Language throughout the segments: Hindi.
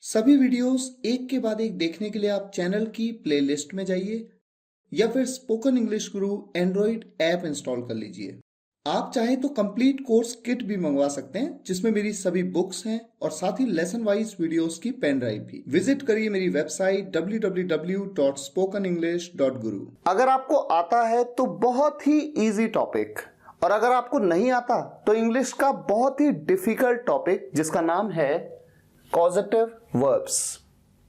सभी वीडियोस एक के बाद एक देखने के लिए आप चैनल की प्लेलिस्ट में जाइए या फिर स्पोकन इंग्लिश गुरु एंड्रॉइड ऐप इंस्टॉल कर लीजिए। आप चाहे तो कंप्लीट कोर्स किट भी मंगवा सकते हैं जिसमें मेरी सभी बुक्स हैं और साथ ही लेसन वाइज वीडियोस की पेन ड्राइव भी। विजिट करिए मेरी वेबसाइट www.spokenenglish.guru। अगर आपको आता है तो बहुत ही इजी टॉपिक, और अगर आपको नहीं आता तो इंग्लिश का बहुत ही डिफिकल्ट टॉपिक जिसका नाम है कॉजेटिव वर्ब्स।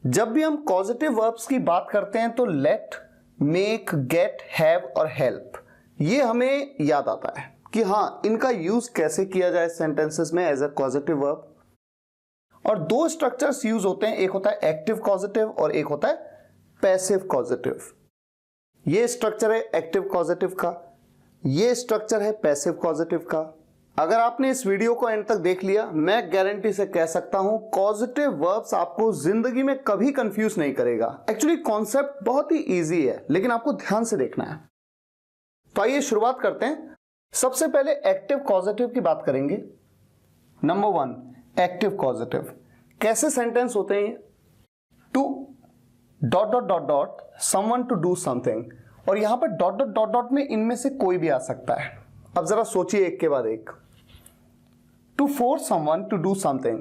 जब भी हम कॉजेटिव वर्ब्स की बात करते हैं तो लेट, मेक, गेट, हैव और हेल्प, ये हमें याद आता है कि हाँ, इनका यूज कैसे किया जाए सेंटेंसेस में एज अ कॉजेटिव वर्ब। और दो स्ट्रक्चर्स यूज होते हैं, एक होता है एक्टिव कॉजेटिव और एक होता है पैसिव कॉजेटिव। ये स्ट्रक्चर है एक्टिव कॉजेटिव का, ये स्ट्रक्चर है पैसिव कॉजेटिव का। अगर आपने इस वीडियो को एंड तक देख लिया, मैं गारंटी से कह सकता हूं कॉजेटिव वर्ब्स आपको जिंदगी में कभी कंफ्यूज नहीं करेगा। एक्चुअली कॉन्सेप्ट बहुत ही इजी है, लेकिन आपको ध्यान से देखना है। तो आइए शुरुआत करते हैं। सबसे पहले एक्टिव कॉजेटिव की बात करेंगे। Number 1 active causative. कैसे सेंटेंस होते हैं? To dot dot dot dot someone to do something, और यहां पर डॉट डॉट डॉट डॉट में इनमें से कोई भी आ सकता है। अब जरा सोचिए एक के बाद एक। To force someone to do something,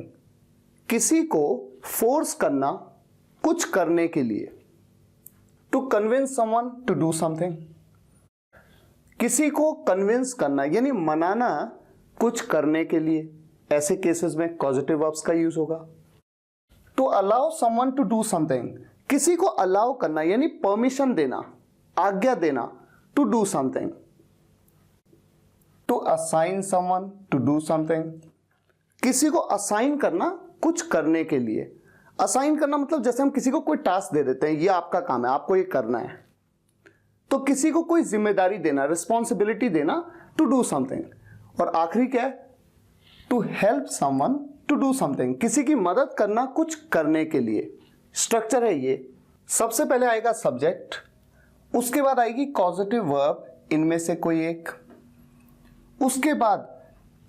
किसी को फोर्स करना कुछ करने के लिए। To convince someone to do something, किसी को कन्विंस करना यानी मनाना कुछ करने के लिए। ऐसे केसेस में कॉजेटिव वर्ब्स का यूज होगा। To allow someone to do something, किसी को अलाउ करना यानी परमिशन देना, आज्ञा देना, to do something. To assign someone to do something, किसी को असाइन करना कुछ करने के लिए। असाइन करना मतलब जैसे हम किसी को कोई टास्क दे देते हैं, ये आपका काम है, आपको ये करना है। तो किसी को कोई जिम्मेदारी देना, रिस्पॉन्सिबिलिटी देना, टू डू समथिंग। और आखिरी क्या है? To help someone to do something, किसी की मदद करना कुछ करने के लिए। स्ट्रक्चर है ये। सबसे पहले आएगा सब्जेक्ट, उसके बाद आएगी कॉजेटिव वर्ब, इनमें से कोई एक, उसके बाद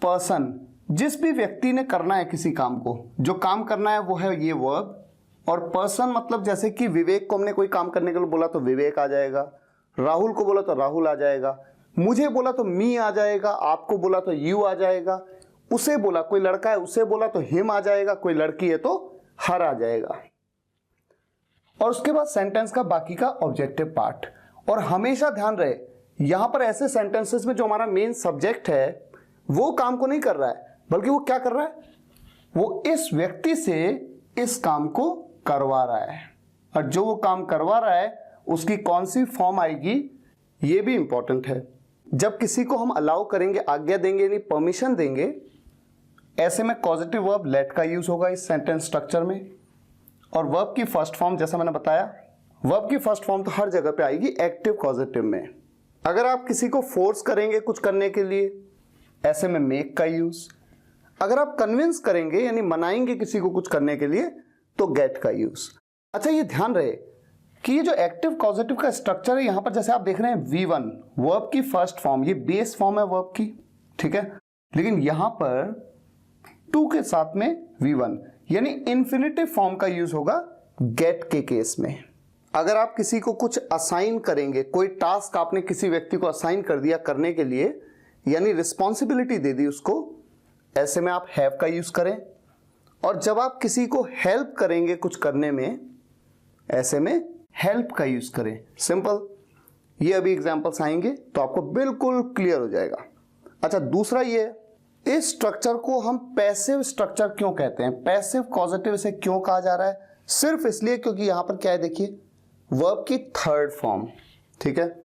पर्सन, जिस भी व्यक्ति ने करना है किसी काम को, जो काम करना है वो है ये वर्ब। और पर्सन मतलब जैसे कि विवेक को हमने कोई काम करने के लिए बोला तो विवेक आ जाएगा, राहुल को बोला तो राहुल आ जाएगा, मुझे बोला तो मी आ जाएगा, आपको बोला तो यू आ जाएगा, उसे बोला, कोई लड़का है उसे बोला तो हिम आ जाएगा, कोई लड़की है तो हर आ जाएगा। और उसके बाद सेंटेंस का बाकी का ऑब्जेक्टिव पार्ट। और हमेशा ध्यान रहे, यहां पर ऐसे सेंटेंसेस में जो हमारा मेन सब्जेक्ट है वो काम को नहीं कर रहा है, बल्कि वो क्या कर रहा है? वो इस व्यक्ति से इस काम को करवा रहा है। और जो वो काम करवा रहा है उसकी कौन सी फॉर्म आएगी, ये भी इंपॉर्टेंट है। जब किसी को हम अलाउ करेंगे, आज्ञा देंगे यानी परमिशन देंगे, ऐसे में पॉजिटिव वर्ब लेट का यूज होगा इस सेंटेंस स्ट्रक्चर में। और वर्ब की फर्स्ट फॉर्म जैसा मैंने बताया, वर्ब की फर्स्ट फॉर्म तो हर जगह पे आएगी एक्टिव पॉजिटिव में। अगर आप किसी को फोर्स करेंगे कुछ करने के लिए, ऐसे में मेक का यूज। अगर आप कन्विंस करेंगे यानी मनाएंगे किसी को कुछ करने के लिए तो गेट का यूज। अच्छा, ये ध्यान रहे कि ये जो एक्टिव पॉजिटिव का स्ट्रक्चर है, यहां पर जैसे आप देख रहे हैं V1 वर्ब की फर्स्ट फॉर्म, ये बेस फॉर्म है वर्ब की, ठीक है। लेकिन यहां पर टू के साथ में V1 यानी इंफिनिटिव फॉर्म का यूज होगा गेट के केस में। अगर आप किसी को कुछ असाइन करेंगे, कोई टास्क आपने किसी व्यक्ति को असाइन कर दिया करने के लिए, यानी रिस्पॉन्सिबिलिटी दे दी उसको, ऐसे में आप हैव का यूज करें। और जब आप किसी को हेल्प करेंगे कुछ करने में, ऐसे में हेल्प का यूज करें। सिंपल। ये अभी एग्जांपल्स आएंगे तो आपको बिल्कुल क्लियर हो जाएगा। अच्छा, दूसरा ये, इस स्ट्रक्चर को हम पैसिव स्ट्रक्चर क्यों कहते हैं, पैसिव कॉजेटिव से क्यों कहा जा रहा है? सिर्फ इसलिए क्योंकि यहां पर क्या है, देखिए वर्ब की थर्ड फॉर्म, ठीक है।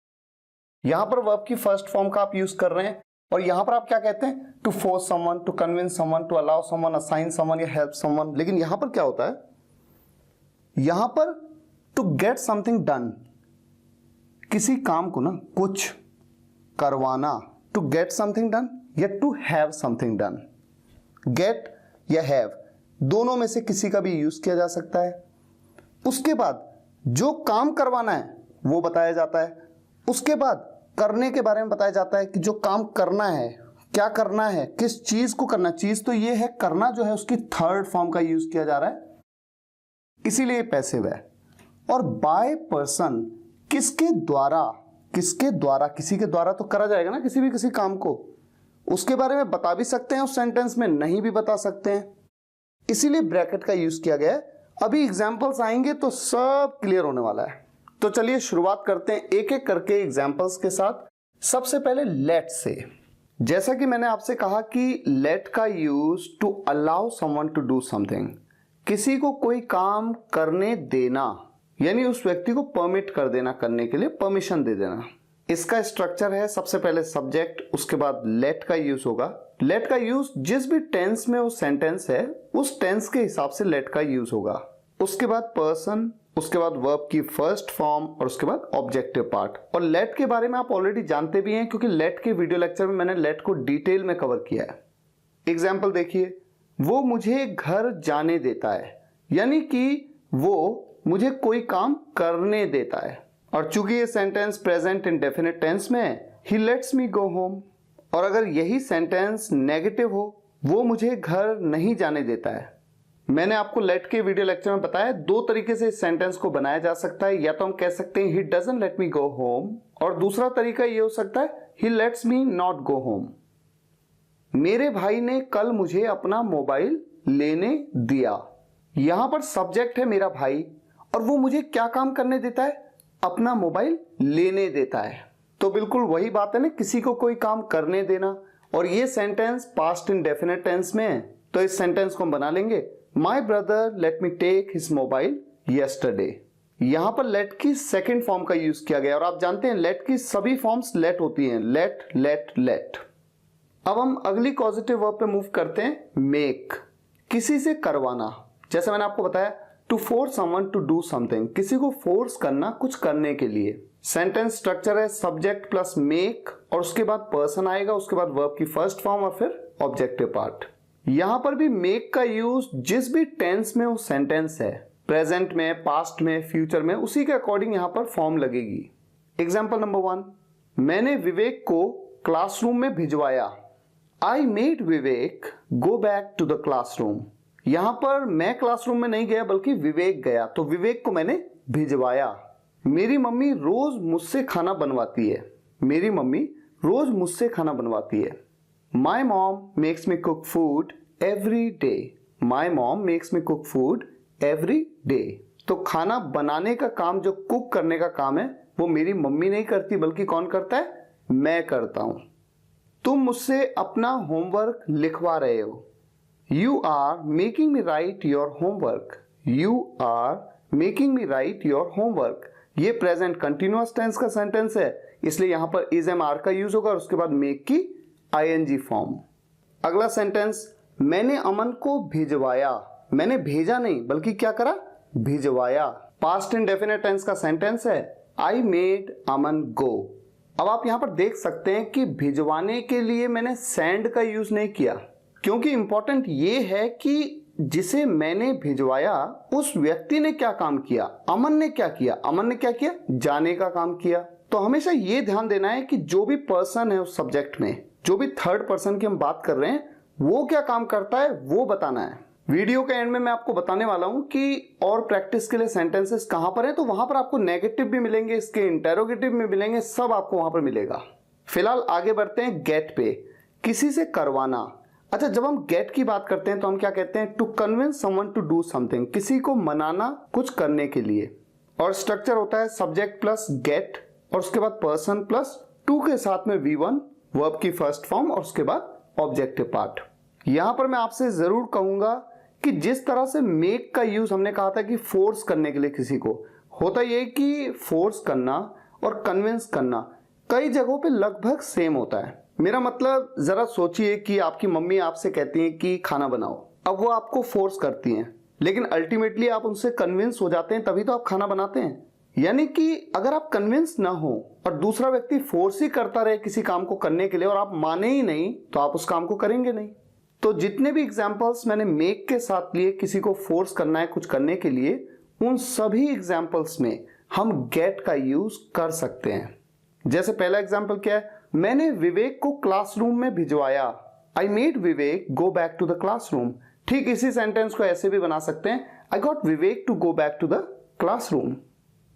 यहां पर वर्ब की फर्स्ट फॉर्म का आप यूज कर रहे हैं, और यहां पर आप क्या कहते हैं? To force someone, to convince someone, to allow someone, assign someone या हेल्प समवन। लेकिन यहां पर क्या होता है? यहां पर टू गेट समथिंग डन, किसी काम को ना कुछ करवाना, टू गेट समथिंग डन या to have something done. Get या हैव दोनों में से किसी का भी यूज किया जा सकता है। उसके बाद जो काम करवाना है वो बताया जाता है, उसके बाद करने के बारे में बताया जाता है कि जो काम करना है, क्या करना है, किस चीज को करना। चीज तो ये है, करना जो है उसकी थर्ड फॉर्म का यूज किया जा रहा है। इसीलिए पैसिव है। और बाय पर्सन किसके द्वारा, किसी के द्वारा तो करा जाएगा ना किसी काम को, उसके बारे में बता भी सकते हैं उस सेंटेंस में, नहीं भी बता सकते हैं, इसीलिए ब्रैकेट का यूज किया गया है। अभी एग्जाम्पल्स आएंगे तो सब क्लियर होने वाला है। तो चलिए शुरुआत करते हैं एक एक करके एग्जाम्पल्स के साथ। सबसे पहले लेट से। जैसा कि मैंने आपसे कहा कि लेट का use to allow someone to do something, किसी को कोई काम करने देना, यानी उस व्यक्ति को परमिट कर देना, करने के लिए परमिशन दे देना। इसका स्ट्रक्चर है सबसे पहले सब्जेक्ट, उसके बाद लेट का यूज होगा। लेट का यूज जिस भी टेंस में वो सेंटेंस है उस टेंस के हिसाब से लेट का यूज होगा। उसके बाद पर्सन, उसके बाद वर्ब की फर्स्ट फॉर्म और उसके बाद ऑब्जेक्टिव पार्ट। और लेट के बारे में आप ऑलरेडी जानते भी हैं क्योंकि लेट के वीडियो लेक्चर में मैंने लेट को डिटेल में कवर किया है। एग्जाम्पल देखिए, वो मुझे घर जाने देता है, यानी कि वो मुझे कोई काम करने देता है। और चूंकि ये सेंटेंस प्रेजेंट इंडेफिनिट टेंस में है, he lets me go home. और अगर यही सेंटेंस नेगेटिव हो, वो मुझे घर नहीं जाने देता है। मैंने आपको लेट के वीडियो लेक्चर में बताया दो तरीके से इस सेंटेंस को बनाया जा सकता है। या तो हम कह सकते हैं he doesn't let me go home, और दूसरा तरीका ये हो सकता है he lets me not go home. मेरे भाई ने कल मुझे अपना मोबाइल लेने दिया। यहां पर सब्जेक्ट है मेरा भाई और वो मुझे क्या काम करने देता है, अपना मोबाइल लेने देता है। तो बिल्कुल वही बात है ना, किसी को कोई काम करने देना। और ये सेंटेंस पास्ट इंडेफिनिट टेंस में है, तो इस सेंटेंस को हम बना लेंगे my brother let me take his mobile yesterday. यहां पर लेट की सेकेंड फॉर्म का यूज किया गया। और आप जानते हैं लेट की सभी फॉर्म्स लेट होती हैं, लेट लेट लेट। अब हम अगली कॉजेटिव वर्ब पे मूव करते हैं, मेक, किसी से करवाना। जैसे मैंने आपको बताया to force someone to do something, किसी को फोर्स करना कुछ करने के लिए। सेंटेंस स्ट्रक्चर है सब्जेक्ट प्लस मेक और उसके बाद पर्सन आएगा, उसके बाद वर्ब की फर्स्ट फॉर्म और फिर ऑब्जेक्टिव पार्ट। यहां पर भी मेक का यूज जिस भी टेंस में वो सेंटेंस है, प्रेजेंट में, पास्ट में, फ्यूचर में, उसी के अकॉर्डिंग यहां पर फॉर्म लगेगी। एग्जाम्पल नंबर 1, मैंने विवेक को क्लासरूम में भिजवाया। I made Vivek go back to the classroom. यहां पर मैं क्लासरूम में नहीं गया बल्कि विवेक गया, तो विवेक को मैंने भिजवाया। मेरी मम्मी रोज मुझसे खाना बनवाती है। मेरी मम्मी रोज मुझसे खाना बनवाती है। My mom makes me cook food every day. My mom makes me cook food every day. तो खाना बनाने का काम, जो कुक करने का काम है, वो मेरी मम्मी नहीं करती बल्कि कौन करता है, मैं करता हूं। तुम मुझसे अपना होमवर्क लिखवा रहे हो। You are making me write your homework. You are making me write your homework. ये प्रेजेंट कंटिन्यूअस टेंस का सेंटेंस है, इसलिए यहां पर is am are का यूज होगा और उसके बाद make की ing फॉर्म। अगला सेंटेंस, मैंने अमन को भिजवाया। मैंने भेजा नहीं बल्कि क्या करा, भिजवाया। पास्ट इंडेफिनिट टेंस का सेंटेंस है I made अमन go। अब आप यहां पर देख सकते हैं कि भिजवाने के लिए मैंने send का यूज नहीं किया, क्योंकि इंपॉर्टेंट ये है कि जिसे मैंने भिजवाया उस व्यक्ति ने क्या काम किया, अमन ने क्या किया। अमन ने क्या किया, जाने का काम किया। तो हमेशा ये ध्यान देना है कि जो भी पर्सन है उस सब्जेक्ट में, जो भी थर्ड पर्सन की हम बात कर रहे हैं, वो क्या काम करता है वो बताना है। वीडियो के एंड में मैं आपको बताने वाला हूं कि और प्रैक्टिस के लिए सेंटेंसेस कहां पर है, तो वहां पर आपको नेगेटिव भी मिलेंगे, इसके इंटेरोगेटिव में मिलेंगे, सब आपको वहां पर मिलेगा। फिलहाल आगे बढ़ते हैं गेट पे, किसी से करवाना। अच्छा, जब हम गेट की बात करते हैं तो हम क्या कहते हैं, to convince someone to do something, किसी को मनाना कुछ करने के लिए। और स्ट्रक्चर होता है सब्जेक्ट प्लस गेट और उसके बाद पर्सन प्लस टू के साथ में V1 वर्ब की फर्स्ट फॉर्म और उसके बाद ऑब्जेक्टिव पार्ट। यहां पर मैं आपसे जरूर कहूंगा कि जिस तरह से मेक का यूज हमने कहा था कि फोर्स करने के लिए किसी को, होता यह कि फोर्स करना और कन्विंस करना कई जगहों पे लगभग सेम होता है। मेरा मतलब जरा सोचिए कि आपकी मम्मी आपसे कहती है कि खाना बनाओ, अब वो आपको फोर्स करती हैं, लेकिन अल्टीमेटली आप उनसे कन्विंस हो जाते हैं, तभी तो आप खाना बनाते हैं। यानी कि अगर आप कन्विंस ना हो और दूसरा व्यक्ति फोर्स ही करता रहे किसी काम को करने के लिए और आप माने ही नहीं, तो आप उस काम को करेंगे नहीं। तो जितने भी एग्जाम्पल्स मैंने मेक के साथ लिए, किसी को फोर्स करना है कुछ करने के लिए, उन सभी एग्जाम्पल्स में हम गेट का यूज कर सकते हैं। जैसे पहला एग्जाम्पल क्या है, मैंने विवेक को क्लासरूम में भिजवाया। I made Vivek go back to the classroom. ठीक इसी सेंटेंस को ऐसे भी बना सकते हैं, I got Vivek to go back to the classroom.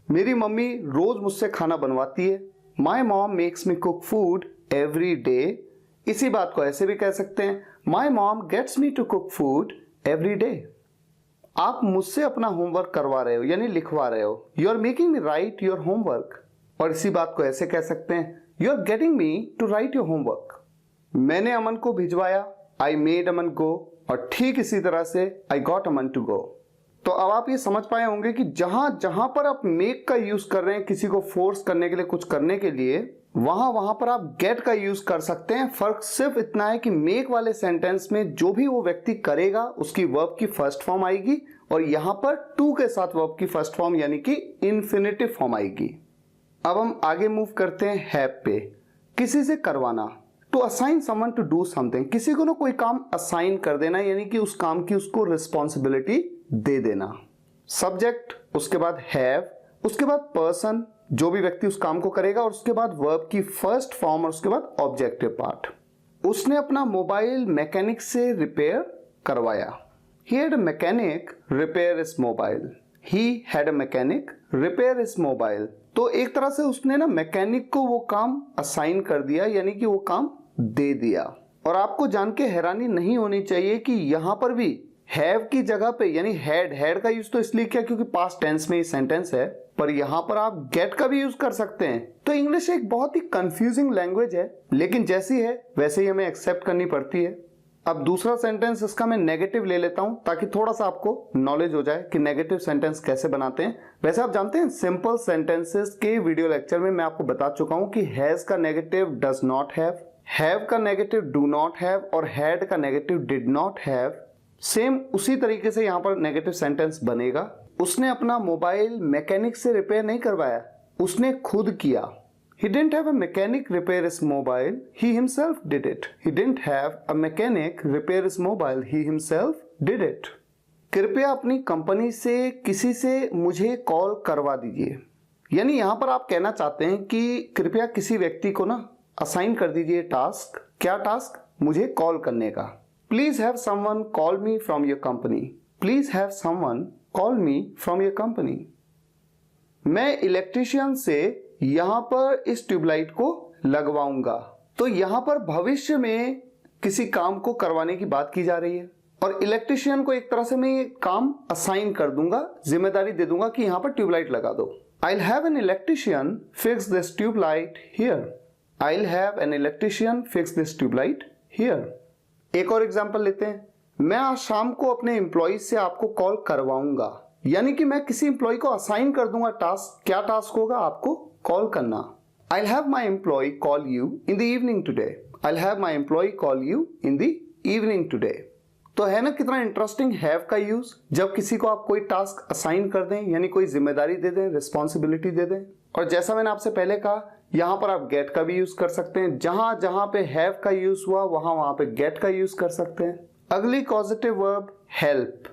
मेरी मम्मी रोज मुझसे खाना बनवाती है। My mom makes me cook food every day. इसी बात को ऐसे भी कह सकते हैं, my mom gets me to cook food every day. आप मुझसे अपना होमवर्क करवा रहे हो यानी लिखवा रहे हो, you are making me write your homework. और इसी बात को ऐसे कह सकते हैं, you are getting me to write your homework. मैंने अमन को भिजवाया, आई मेड अमन गो। और ठीक इसी तरह से I got Aman to go. तो अब आप ये समझ पाए होंगे कि जहां जहां पर आप मेक का यूज कर रहे हैं किसी को फोर्स करने के लिए, कुछ करने के लिए, वहां वहां पर आप गेट का यूज कर सकते हैं। फर्क सिर्फ इतना है कि मेक वाले सेंटेंस में जो भी वो व्यक्ति करेगा उसकी वर्ब की फर्स्ट फॉर्म आएगी, और यहां पर टू के साथ वर्ब की फर्स्ट फॉर्म यानी कि इंफिनिटिव फॉर्म आएगी। अब हम आगे मूव करते हैं हैव पे। किसी से करवाना, to assign someone to do something, किसी को ना कोई काम असाइन कर देना यानी कि उस काम की उसको रिस्पॉन्सिबिलिटी दे देना। सब्जेक्ट, उसके बाद हैव, उसके बाद पर्सन जो भी व्यक्ति उस काम को करेगा, और उसके बाद वर्ब की फर्स्ट फॉर्म, और उसके बाद ऑब्जेक्टिव पार्ट। उसने अपना मोबाइल मैकेनिक से रिपेयर करवाया। He had a mechanic repair his mobile. He had a mechanic repair his mobile. तो एक तरह से उसने ना मैकेनिक को वो काम असाइन कर दिया यानी कि वो काम दे दिया। और आपको जान के हैरानी नहीं होनी चाहिए कि यहां पर भी हैव की जगह पे यानी हैड का यूज तो इसलिए किया क्योंकि पास्ट टेंस में ये सेंटेंस है, पर यहां पर आप गेट का भी यूज कर सकते हैं। तो इंग्लिश एक बहुत ही कंफ्यूजिंग लैंग्वेज है, लेकिन जैसी है वैसे ही हमें एक्सेप्ट करनी पड़ती है। अब दूसरा सेंटेंस इसका मैं नेगेटिव ले लेता हूं ताकि थोड़ा सा आपको नॉलेज हो जाए कि नेगेटिव सेंटेंस कैसे बनाते हैं। वैसे आप जानते हैं सिंपल सेंटेंसेस के वीडियो लेक्चर में मैं आपको बता चुका हूं कि हैज का नेगेटिव डज नॉट हैव का नेगेटिव डू नॉट हैव, और हैड का negative did not have. Same उसी तरीके से यहां पर नेगेटिव सेंटेंस बनेगा। उसने अपना मोबाइल मैकेनिक से रिपेयर नहीं करवाया, उसने खुद किया। He didn't have a mechanic repair his mobile, he himself did it. He didn't have a mechanic repair his mobile, he himself did it. कृपया अपनी कंपनी से किसी से मुझे कॉल करवा दीजिए। यानी यहां पर आप कहना चाहते हैं कि कृपया किसी व्यक्ति को ना असाइन कर दीजिए टास्क। क्या टास्क? मुझे कॉल करने का। Please have someone call me from your company. Please have someone call me from your company. मैं इलेक्ट्रिशियन से यहां पर इस ट्यूबलाइट को लगवाऊंगा। तो यहां पर भविष्य में किसी काम को करवाने की बात की जा रही है, और इलेक्ट्रिशियन को एक तरह से मैं ये काम असाइन कर दूंगा, जिम्मेदारी दे दूंगा कि यहां पर ट्यूबलाइट लगा दो। I'll have an electrician fix this tubelight here. I'll have an electrician fix this tubelight here. एक और एग्जांपल लेते हैं। मैं आज शाम को अपने एम्प्लॉय से आपको कॉल करवाऊंगा, यानी कि मैं किसी एम्प्लॉय को असाइन कर दूंगा टास्क। क्या टास्क होगा? आपको कॉल करना। I'll have my employee call you in the evening today. I'll have my employee call you in the evening today. तो है ना कितना इंटरेस्टिंग हैव का यूज, जब किसी को आप कोई टास्क असाइन कर दें यानी कोई जिम्मेदारी दे दें, रिस्पॉन्सिबिलिटी दे दें। और जैसा मैंने आपसे पहले कहा, यहां पर आप गेट का भी यूज कर सकते हैं। जहां जहां पे हैव का यूज हुआ वहां वहां पे गेट का यूज कर सकते हैं। अगली causative verb help.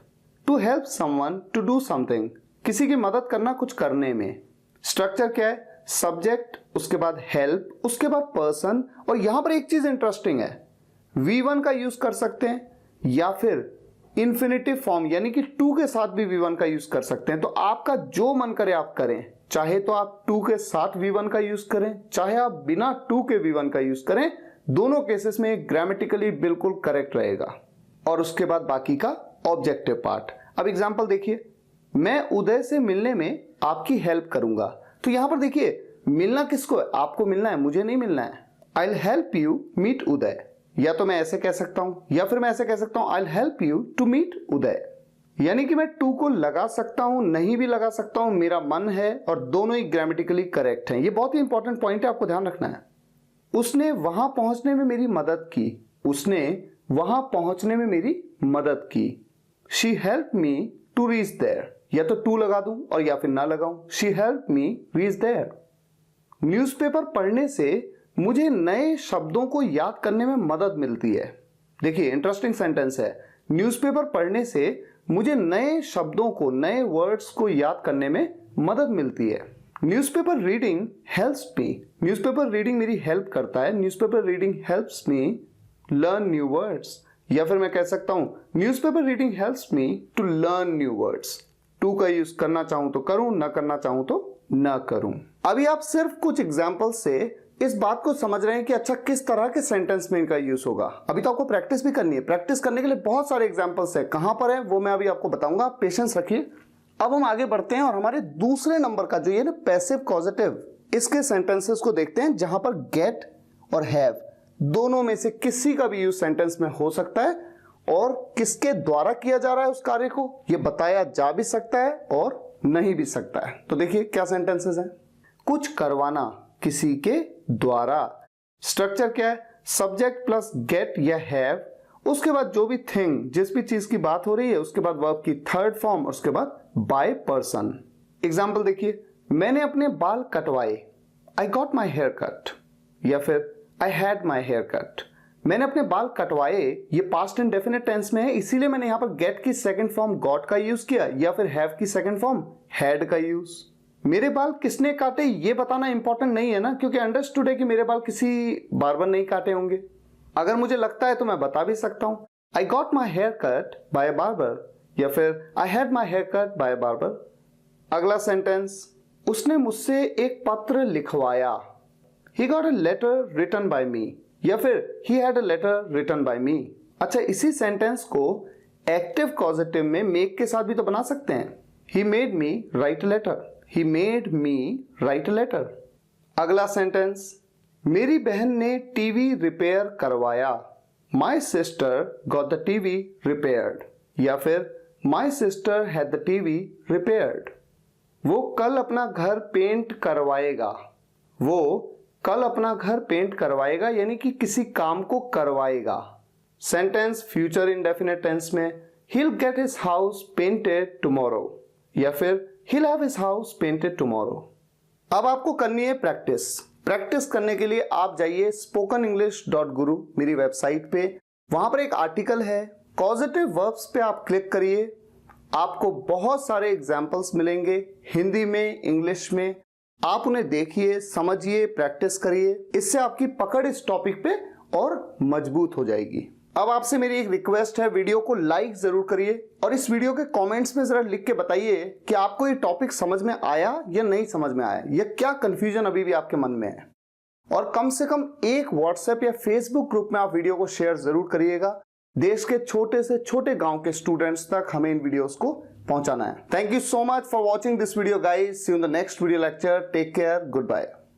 To help someone to do something, किसी की मदद करना कुछ करने में। स्ट्रक्चर क्या है? सब्जेक्ट, उसके बाद हेल्प, उसके बाद पर्सन। और यहां पर एक चीज इंटरेस्टिंग है, V1 का यूज कर सकते हैं या फिर इंफिनिटिव फॉर्म यानी कि टू के साथ भी V1 का यूज कर सकते हैं। तो आपका जो मन करे आप करें, चाहे तो आप टू के साथ V1 का यूज करें, चाहे आप बिना टू के V1 का यूज करें। दोनों केसेस में ग्रामेटिकली बिल्कुल करेक्ट रहेगा। और उसके बाद बाकी का ऑब्जेक्टिव पार्ट। अब एग्जांपल देखिए, मैं उदय से मिलने में आपकी हेल्प करूंगा। तो यहां पर देखिए, मिलना किसको है? आपको मिलना है, मुझे नहीं मिलना है। I'll help you meet उदय। या तो मैं ऐसे कह सकता हूं, या फिर मैं ऐसे कह सकता हूं I'll help you to meet उदय। यानी कि मैं टू को लगा सकता हूं, नहीं भी लगा सकता हूं, मेरा मन है, और दोनों ही ग्रामेटिकली करेक्ट हैं। ये बहुत ही इंपॉर्टेंट पॉइंट है, आपको ध्यान रखना है। उसने वहां पहुंचने में मेरी मदद की। उसने वहां पहुंचने में मेरी मदद की। She helped me to reach there। या तो टू लगा दूं और या फिर ना लगाऊं। She helped me reach there। Newspaper पढ़ने से मुझे नए शब्दों को याद करने में मदद मिलती है। देखिए इंटरेस्टिंग सेंटेंस है। न्यूज़पेपर पढ़ने से मुझे नए शब्दों को, नए वर्ड्स को याद करने में मदद मिलती है। Newspaper reading helps me. Newspaper reading मेरी हेल्प करता है। Newspaper reading helps me learn new words. या फिर मैं कह सकता हूं newspaper reading helps me to learn new words. To का यूज करना चाहूं तो करूं, ना करना चाहूं तो ना करूं। अभी आप सिर्फ कुछ एग्जाम्पल से इस बात को समझ रहे हैं कि अच्छा किस तरह के सेंटेंस में इनका यूज होगा। अभी तो आपको प्रैक्टिस भी करनी है। प्रैक्टिस करने के लिए बहुत सारे एग्जाम्पल्स है, कहां पर है वो मैं अभी आपको बताऊंगा, पेशेंस रखिए। अब हम आगे बढ़ते हैं और हमारे दूसरे नंबर का जो ये ना पैसिव कॉजेटिव, इसके सेंटेंसेस को देखते हैं जहां पर गेट और हैव दोनों में से किसी का भी यूज सेंटेंस में हो सकता है और किसके द्वारा किया जा रहा है उस कार्य को ये बताया जा भी सकता है और नहीं भी सकता है। तो देखिए क्या सेंटेंसेस हैं। कुछ करवाना किसी के द्वारा, स्ट्रक्चर क्या है, सब्जेक्ट प्लस गेट या हैव, उसके बाद जो भी थिंग, जिस भी चीज की बात हो रही है, उसके बाद वर्ब की थर्ड फॉर्म, उसके बाद बाय पर्सन। एग्जाम्पल देखिए, मैंने अपने बाल कटवाए, I got my hair cut, या फिर I had my hair cut. मैंने अपने बाल कटवाए, ये पास्ट इंडेफिनिट टेंस में है, इसीलिए मैंने यहां पर गेट की सेकंड फॉर्म गॉट का यूज किया, या फिर हैव की सेकंड फॉर्म हैड का यूज। मेरे बाल किसने काटे ये बताना इंपॉर्टेंट नहीं है ना, क्योंकि अंडरस्टूड है कि मेरे बाल किसी बार्बर नहीं काटे होंगे। अगर मुझे लगता है तो मैं बता भी सकता हूं I got my hair cut by barber, या फिर I had my hair cut by barber. अगला सेंटेंस, उसने मुझसे एक पत्र लिखवाया, he got a letter written by me, या फिर he had a letter written by me। अच्छा, इसी सेंटेंस को एक्टिव कॉजेटिव में मेक के साथ भी तो बना सकते हैं। he made me write a letter, he made me write a letter। अगला सेंटेंस, मेरी बहन ने टीवी रिपेयर करवाया, my sister got the TV repaired, या फिर my sister had the TV repaired। वो कल अपना घर पेंट करवाएगा, वो कल अपना घर पेंट करवाएगा यानी कि किसी काम को करवाएगा। सेंटेंस फ्यूचर इंडेफिनिट टेंस में, he'll get his house painted tomorrow, या फिर he'll have his house painted tomorrow। अब आपको करनी है प्रैक्टिस। प्रैक्टिस करने के लिए आप जाइए spokenenglish.guru मेरी वेबसाइट पे, वहां पर एक आर्टिकल है पॉजिटिव वर्ब्स पे आप क्लिक करिए। आपको बहुत सारे एग्जाम्पल्स मिलेंगे हिंदी में, इंग्लिश में। आप उन्हें देखिए, समझिए, प्रैक्टिस करिए, इससे आपकी पकड़ इस टॉपिक पे और मजबूत हो जाएगी। अब आपसे मेरी एक रिक्वेस्ट है, वीडियो को लाइक जरूर करिए और इस वीडियो के कमेंट्स में जरा लिख के बताइए कि आपको ये टॉपिक समझ में आया या नहीं समझ में आया, या क्या कंफ्यूजन अभी भी आपके मन में है। और कम से कम एक व्हाट्सएप या फेसबुक ग्रुप में आप वीडियो को शेयर जरूर करिएगा। देश के छोटे से छोटे गांव के स्टूडेंट्स तक हमें इन वीडियोस को पहुंचाना है। Thank you so much for watching this video guys. See you in the next video lecture. Take care, good bye.